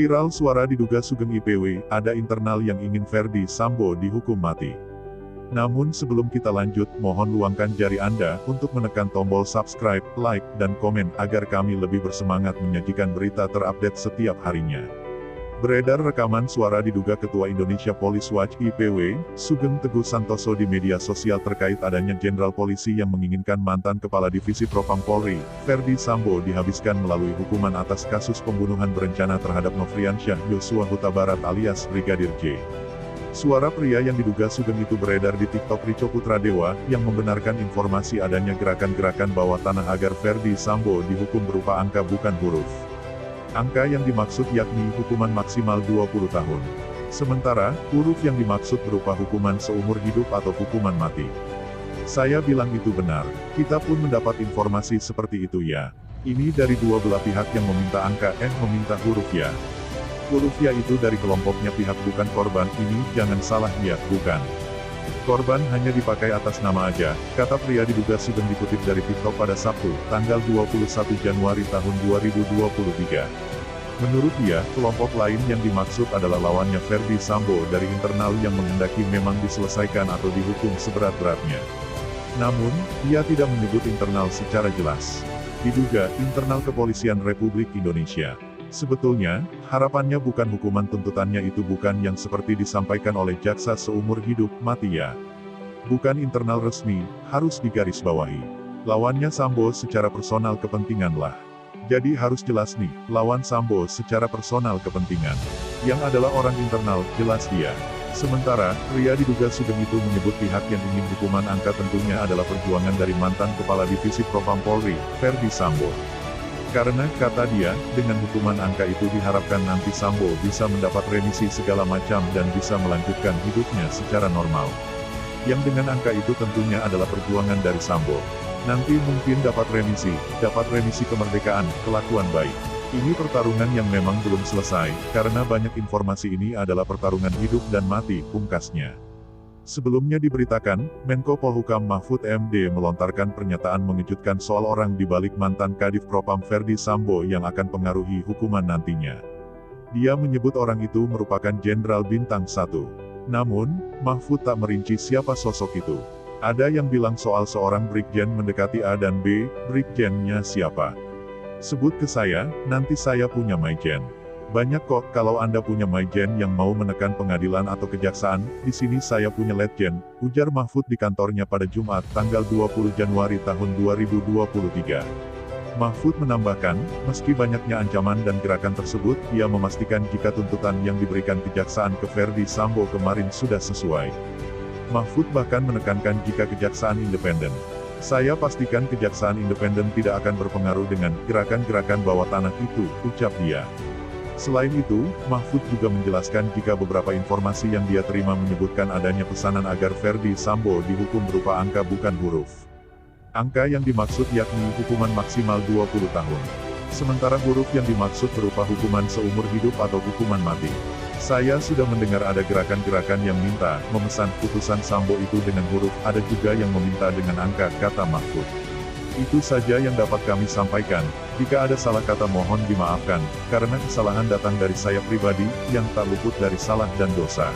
Viral suara diduga Sugeng IPW, ada internal yang ingin Ferdi Sambo dihukum mati. Namun sebelum kita lanjut, mohon luangkan jari Anda untuk menekan tombol subscribe, like, dan komen agar kami lebih bersemangat menyajikan berita terupdate setiap harinya. Beredar rekaman suara diduga Ketua Indonesia Police Watch (IPW), Sugeng Teguh Santoso di media sosial terkait adanya Jenderal Polisi yang menginginkan mantan Kepala Divisi Propam Polri, Ferdi Sambo dihabiskan melalui hukuman atas kasus pembunuhan berencana terhadap Nofriansyah Yosua Huta Barat alias Brigadir J. Suara pria yang diduga Sugeng itu beredar di TikTok Rico Putradewa, yang membenarkan informasi adanya gerakan-gerakan bawah tanah agar Ferdi Sambo dihukum berupa angka bukan huruf. Angka yang dimaksud yakni hukuman maksimal 20 tahun. Sementara, huruf yang dimaksud berupa hukuman seumur hidup atau hukuman mati. Saya bilang itu benar. Kita pun mendapat informasi seperti itu ya. Ini dari dua belah pihak yang meminta angka meminta huruf ya. Huruf ya itu dari kelompoknya pihak bukan korban, ini jangan salah ya, bukan. Korban hanya dipakai atas nama aja, kata pria diduga Sugeng dikutip dari TikTok pada Sabtu, tanggal 21 Januari tahun 2023. Menurut dia, kelompok lain yang dimaksud adalah lawannya Ferdi Sambo dari internal yang menghendaki memang diselesaikan atau dihukum seberat-beratnya. Namun, dia tidak menyebut internal secara jelas. Diduga, internal Kepolisian Republik Indonesia. Sebetulnya, harapannya bukan hukuman tuntutannya itu bukan yang seperti disampaikan oleh jaksa seumur hidup mati ya. Bukan internal resmi, harus digarisbawahi. Lawannya Sambo secara personal kepentingan lah. Jadi harus jelas nih, lawan Sambo secara personal kepentingan. Yang adalah orang internal, jelas dia. Sementara, pria diduga Sugeng itu menyebut pihak yang ingin hukuman angka tentunya adalah perjuangan dari mantan Kepala Divisi Propam Polri, Ferdi Sambo. Karena, kata dia, dengan hukuman angka itu diharapkan nanti Sambo bisa mendapat remisi segala macam dan bisa melanjutkan hidupnya secara normal. Yang dengan angka itu tentunya adalah perjuangan dari Sambo. Nanti mungkin dapat remisi kemerdekaan, kelakuan baik. Ini pertarungan yang memang belum selesai, karena banyak informasi ini adalah pertarungan hidup dan mati, pungkasnya. Sebelumnya diberitakan, Menko Polhukam Mahfud MD melontarkan pernyataan mengejutkan soal orang di balik mantan Kadif Propam Ferdi Sambo yang akan pengaruhi hukuman nantinya. Dia menyebut orang itu merupakan Jenderal Bintang 1. Namun, Mahfud tak merinci siapa sosok itu. Ada yang bilang soal seorang Brigjen mendekati A dan B, Brigjennya siapa? Sebut ke saya, nanti saya punya Maijen. Banyak kok, kalau Anda punya Maijen yang mau menekan pengadilan atau kejaksaan, di sini saya punya Letjen, ujar Mahfud di kantornya pada Jumat, tanggal 20 Januari tahun 2023. Mahfud menambahkan, meski banyaknya ancaman dan gerakan tersebut, ia memastikan jika tuntutan yang diberikan kejaksaan ke Ferdi Sambo kemarin sudah sesuai. Mahfud bahkan menekankan jika kejaksaan independen. Saya pastikan kejaksaan independen tidak akan berpengaruh dengan gerakan-gerakan bawah tanah itu, ucap dia. Selain itu, Mahfud juga menjelaskan jika beberapa informasi yang dia terima menyebutkan adanya pesanan agar Ferdi Sambo dihukum berupa angka bukan huruf. Angka yang dimaksud yakni hukuman maksimal 20 tahun. Sementara huruf yang dimaksud berupa hukuman seumur hidup atau hukuman mati. Saya sudah mendengar ada gerakan-gerakan yang memesan putusan Sambo itu dengan huruf, ada juga yang meminta dengan angka, kata Mahfud. Itu saja yang dapat kami sampaikan. Jika ada salah kata mohon dimaafkan, karena kesalahan datang dari saya pribadi, yang tak luput dari salah dan dosa.